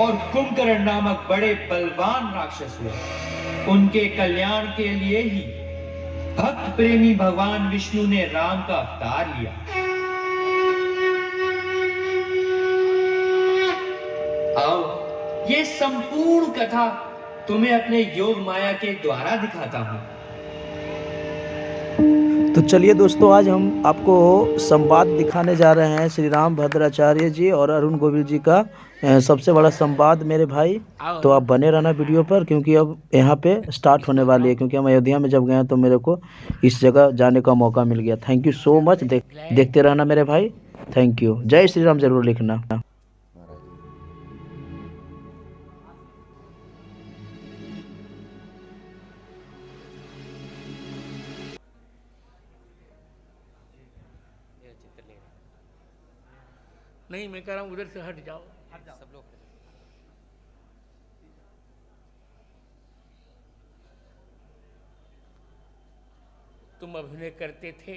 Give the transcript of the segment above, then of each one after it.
और कुंभकर्ण नामक बड़े बलवान राक्षस हुए। उनके कल्याण के लिए ही भक्त प्रेमी भगवान विष्णु ने राम का अवतार लिया। आओ, ये संपूर्ण कथा तुम्हें अपने योग माया के द्वारा दिखाता हूं। तो चलिए दोस्तों, आज हम आपको संवाद दिखाने जा रहे हैं श्री राम भद्राचार्य जी और अरुण गोविल जी का सबसे बड़ा संवाद मेरे भाई। तो आप बने रहना वीडियो पर, क्योंकि अब यहाँ पे स्टार्ट होने वाली है। क्योंकि हम अयोध्या में जब गए तो मेरे को इस जगह जाने का मौका मिल गया। Thank you so much. देखते रहना मेरे भाई। Thank you. जय श्री राम जरूर लिखना। नहीं, मैं कह रहा हूँ उधर से हट जाओ, सब लोग। तुम अभिनय करते थे,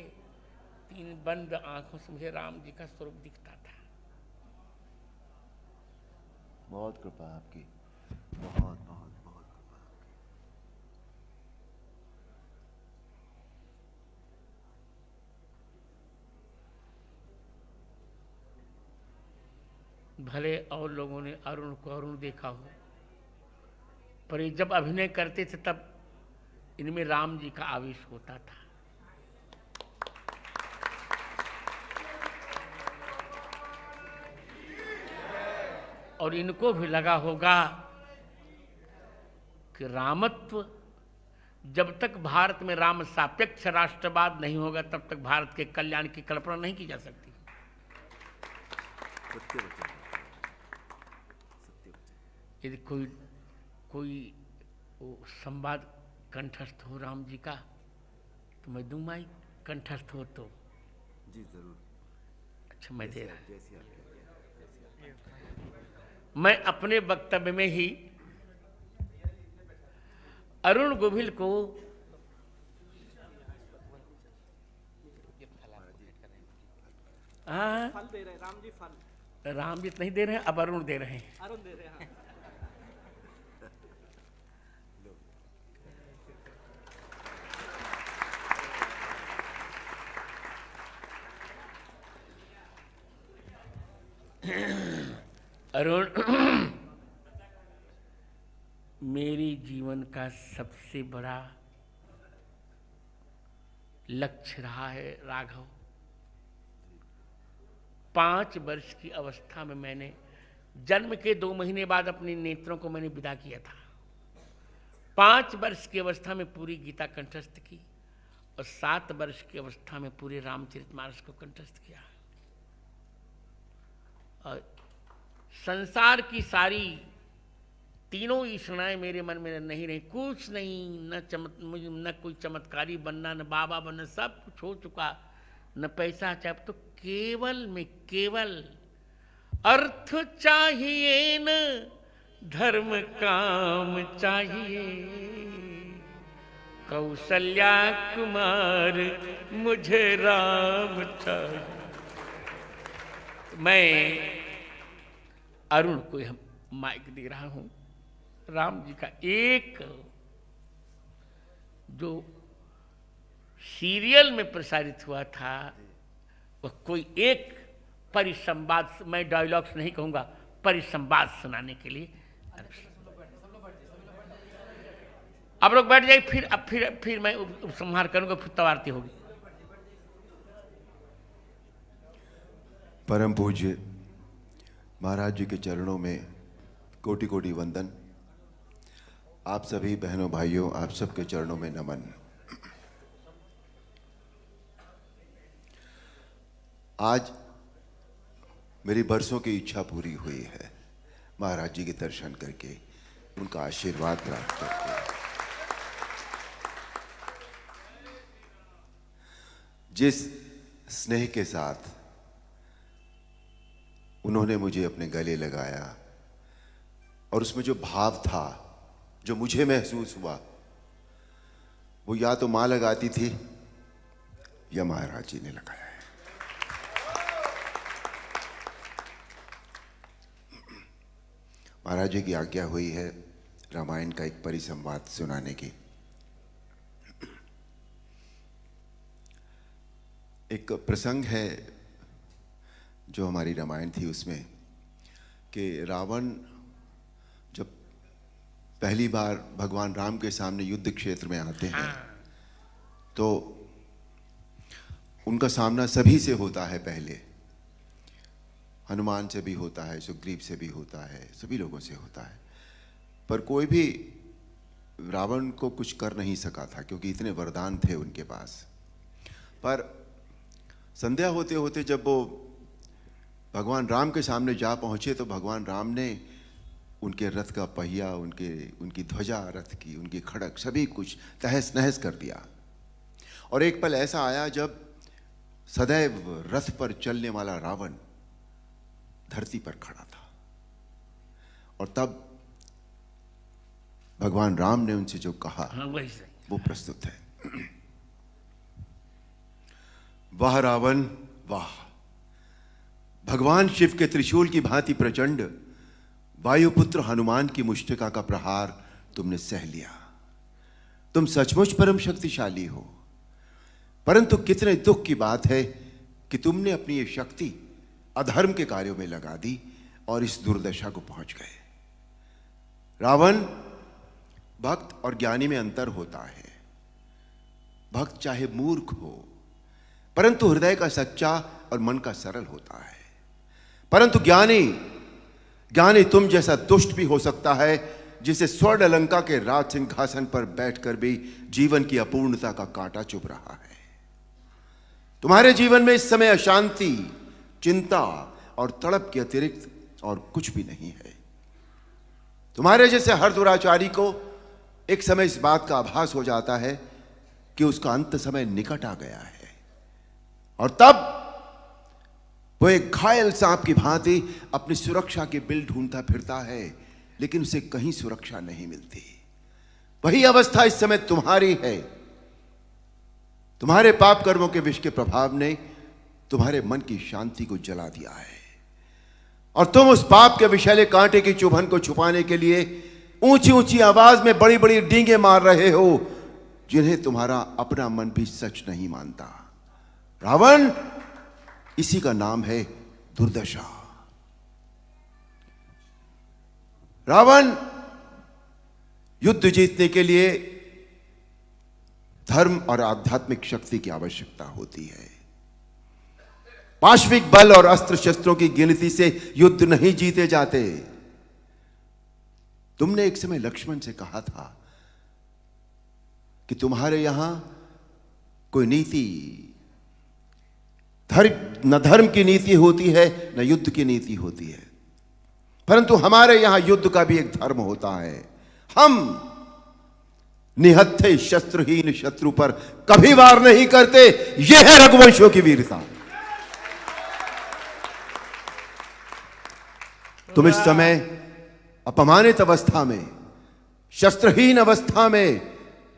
3 बंद आंखों से मुझे राम जी का स्वरूप दिखता था। बहुत कृपा आपकी, बहुत बहुत बहुत कृपा आपकी। भले और लोगों ने अरुण को अरुण देखा हो, पर ये जब अभिनय करते थे तब इनमें राम जी का आवेश होता था। और इनको भी लगा होगा कि रामत्व, जब तक भारत में राम सापेक्ष राष्ट्रवाद नहीं होगा तब तक भारत के कल्याण की कल्पना नहीं की जा सकती। यदि कोई संवाद कंठस्थ हो राम जी का तो मैं दूंगा ही। कंठस्थ हो तो जी जरूर। अच्छा, मैं दे रहा। मैं अपने वक्तव्य में ही अरुण गोविल को फल दे रहे, राम जी फल। राम जी नहीं दे रहे हैं, अब अरुण दे रहे हैं। अरुण दे रहे हैं। अरुण, मेरी जीवन का सबसे बड़ा लक्ष्य रहा है राघव। 5 वर्ष की अवस्था में मैंने जन्म के 2 महीने बाद अपने नेत्रों को मैंने विदा किया था। 5 वर्ष की अवस्था में पूरी गीता कंठस्थ की और 7 वर्ष की अवस्था में पूरे रामचरितमानस को कंठस्थ किया। और संसार की सारी तीनों ईषणाएं मेरे मन में नहीं रही। कुछ नहीं, न कोई चमत्कारी बनना, न बाबा बनना, सब कुछ हो चुका। न पैसा चाहिए, तो केवल में केवल अर्थ चाहिए, न धर्म काम चाहिए। कौशल्या कुमार मुझे राम चाहिए। मैं अरुण को हम माइक दे रहा हूं। राम जी का एक जो सीरियल में प्रसारित हुआ था, वह कोई एक परिसंवाद, मैं डायलॉग्स नहीं कहूंगा, परिसंवाद सुनाने के लिए। आप लोग बैठ जाइए, फिर मैं उपसंहार करूंगा, फिर तब आरती होगी। परम पूज्य महाराज जी के चरणों में कोटि कोटि वंदन। आप सभी बहनों भाइयों, आप सबके चरणों में नमन। आज मेरी बरसों की इच्छा पूरी हुई है, महाराज जी के दर्शन करके, उनका आशीर्वाद प्राप्त करके। जिस स्नेह के साथ उन्होंने मुझे अपने गले लगाया और उसमें जो भाव था, जो मुझे महसूस हुआ, वो या तो मां लगाती थी या महाराज जी ने लगाया है। महाराज जी की आज्ञा हुई है रामायण का एक परिसंवाद सुनाने की। एक प्रसंग है जो हमारी रामायण थी उसमें कि रावण जब पहली बार भगवान राम के सामने युद्ध क्षेत्र में आते हैं तो उनका सामना सभी से होता है। पहले हनुमान से भी होता है, सुग्रीव से भी होता है, सभी लोगों से होता है, पर कोई भी रावण को कुछ कर नहीं सका था क्योंकि इतने वरदान थे उनके पास। पर संध्या होते होते जब वो भगवान राम के सामने जा पहुंचे तो भगवान राम ने उनके रथ का पहिया, उनकी ध्वजा, रथ की, उनकी खड़क, सभी कुछ तहस नहस कर दिया। और एक पल ऐसा आया जब सदैव रथ पर चलने वाला रावण धरती पर खड़ा था और तब भगवान राम ने उनसे जो कहा वो प्रस्तुत है। वाह रावण वाह, भगवान शिव के त्रिशूल की भांति प्रचंड वायुपुत्र हनुमान की मुष्टिका का प्रहार तुमने सह लिया। तुम सचमुच परम शक्तिशाली हो, परंतु कितने दुख की बात है कि तुमने अपनी ये शक्ति अधर्म के कार्यों में लगा दी और इस दुर्दशा को पहुंच गए। रावण, भक्त और ज्ञानी में अंतर होता है। भक्त चाहे मूर्ख हो परंतु हृदय का सच्चा और मन का सरल होता है, परंतु ज्ञानी तुम जैसा दुष्ट भी हो सकता है जिसे स्वर्ण लंका के राज सिंहासन पर बैठकर भी जीवन की अपूर्णता का कांटा चुभ रहा है। तुम्हारे जीवन में इस समय अशांति, चिंता और तड़प के अतिरिक्त और कुछ भी नहीं है। तुम्हारे जैसे हर दुराचारी को एक समय इस बात का आभास हो जाता है कि उसका अंत समय निकट आ गया है और तब वो एक घायल सांप की भांति अपनी सुरक्षा के बिल ढूंढता फिरता है, लेकिन उसे कहीं सुरक्षा नहीं मिलती। वही अवस्था इस समय तुम्हारी है। तुम्हारे पाप कर्मों के विष के प्रभाव ने तुम्हारे मन की शांति को जला दिया है और तुम उस पाप के विषैले कांटे की चुभन को छुपाने के लिए ऊंची ऊंची आवाज में बड़ी बड़ी डींगे मार रहे हो जिन्हें तुम्हारा अपना मन भी सच नहीं मानता। रावण, इसी का नाम है दुर्दशा। रावण, युद्ध जीतने के लिए धर्म और आध्यात्मिक शक्ति की आवश्यकता होती है। पाश्विक बल और अस्त्र शस्त्रों की गिनती से युद्ध नहीं जीते जाते। तुमने एक समय लक्ष्मण से कहा था कि तुम्हारे यहां कोई नीति, न धर्म की नीति होती है न युद्ध की नीति होती है, परंतु हमारे यहां युद्ध का भी एक धर्म होता है। हम निहत्थे शस्त्रहीन शत्रु पर कभी वार नहीं करते। यह है रघुवंशों की वीरता। तुम इस समय अपमानित अवस्था में, शस्त्रहीन अवस्था में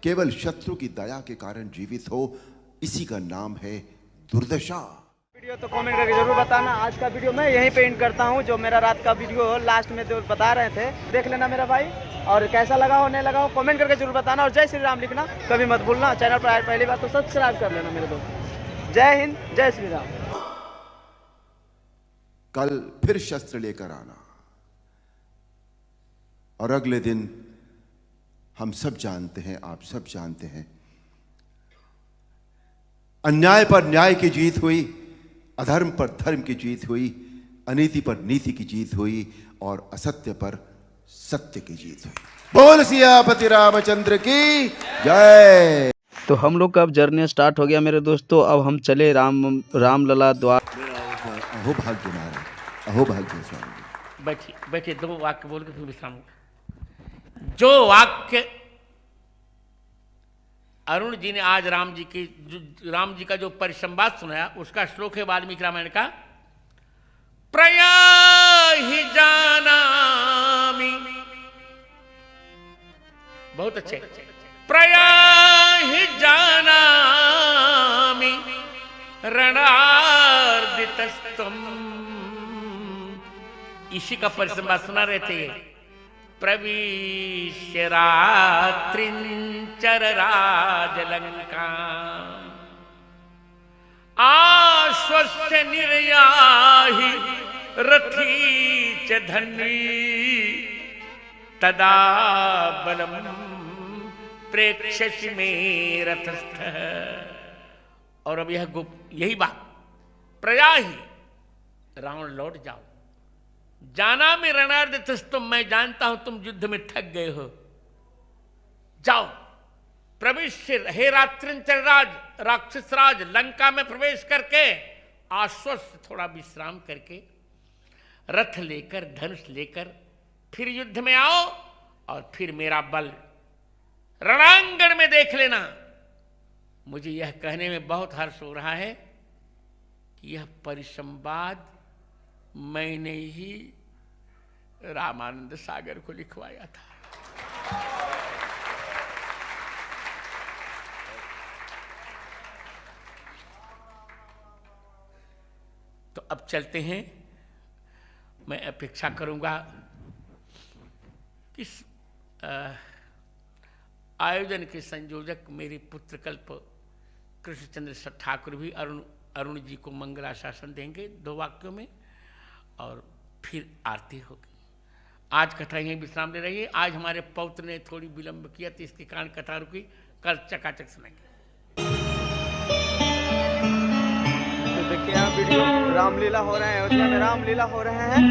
केवल शत्रु की दया के कारण जीवित हो, इसी का नाम है दुर्दशा। वीडियो तो कमेंट करके जरूर बताना। आज का वीडियो मैं यहीं पे एंड करता हूं। जो मेरा रात का वीडियो लास्ट में जो बता रहे थे देख लेना मेरा भाई, और कैसा लगा हो नहीं लगा हो कमेंट करके जरूर बताना और जय श्री राम लिखना कभी मत भूलना। चैनल पर आए पहली बात तो सब्सक्राइब कर लेना मेरे दोस्त। जय हिंद, जय श्री राम। कल फिर शस्त्र लेकर आना और अगले दिन हम सब जानते हैं, आप सब जानते हैं, अन्याय पर न्याय की जीत हुई, अधर्म पर धर्म की जीत हुई, अनीति पर नीति की जीत हुई और असत्य पर सत्य की जीत हुई। बोल सियापति रामचंद्र की जय। तो हम लोग का अब जर्नी स्टार्ट हो गया मेरे दोस्तों। अब हम चले रामलला द्वार। अहो भाग्य महाराज, अहो भाग्य स्वामी। बैठिए बैठिए, 2 वाक्य बोल के फिर विश्राम। जो वाक्य अरुण जी ने आज राम जी का जो परिसंवाद सुनाया उसका श्लोक है वाल्मीकि रामायण का। प्रयाहि जानामि, बहुत अच्छे, प्रयाहि जानामि रणार्दितस्तम। इसी का परिसंवाद सुना रहे थे। प्रविश्य रात्रिंचर राजलंका आश्वस्य निर्याहि रथी च धन्वी तदा बलम प्रेक्षसि मे रथस्थ। और अब यही बात प्रजा ही रावण लौट जाओ, जाना में रणार्थ तुम, मैं जानता हूं तुम युद्ध में थक गए हो, जाओ प्रविश्य हे रात्रिंचर राज राक्षस राज लंका में प्रवेश करके आश्वस्त थोड़ा विश्राम करके रथ लेकर धनुष लेकर फिर युद्ध में आओ और फिर मेरा बल रणांगण में देख लेना। मुझे यह कहने में बहुत हर्ष हो रहा है कि यह परिसंवाद मैंने ही रामानंद सागर को लिखवाया था। तो अब चलते हैं। मैं अपेक्षा करूंगा कि आयोजन के संयोजक मेरे पुत्रकल्प कृष्णचंद्र ठाकुर भी अरुण जी को मंगलाशासन देंगे 2 वाक्यों में, और फिर आरती होगी। आज कथा यहीं विश्राम ले रही है। आज हमारे पौत्र ने थोड़ी विलंब किया तो इसके कारण कथा रुकी, कल चकाचक सुनेंगे। तो देखिए वीडियो रामलीला हो रहे हैं, अयोध्या में रामलीला हो रहे हैं।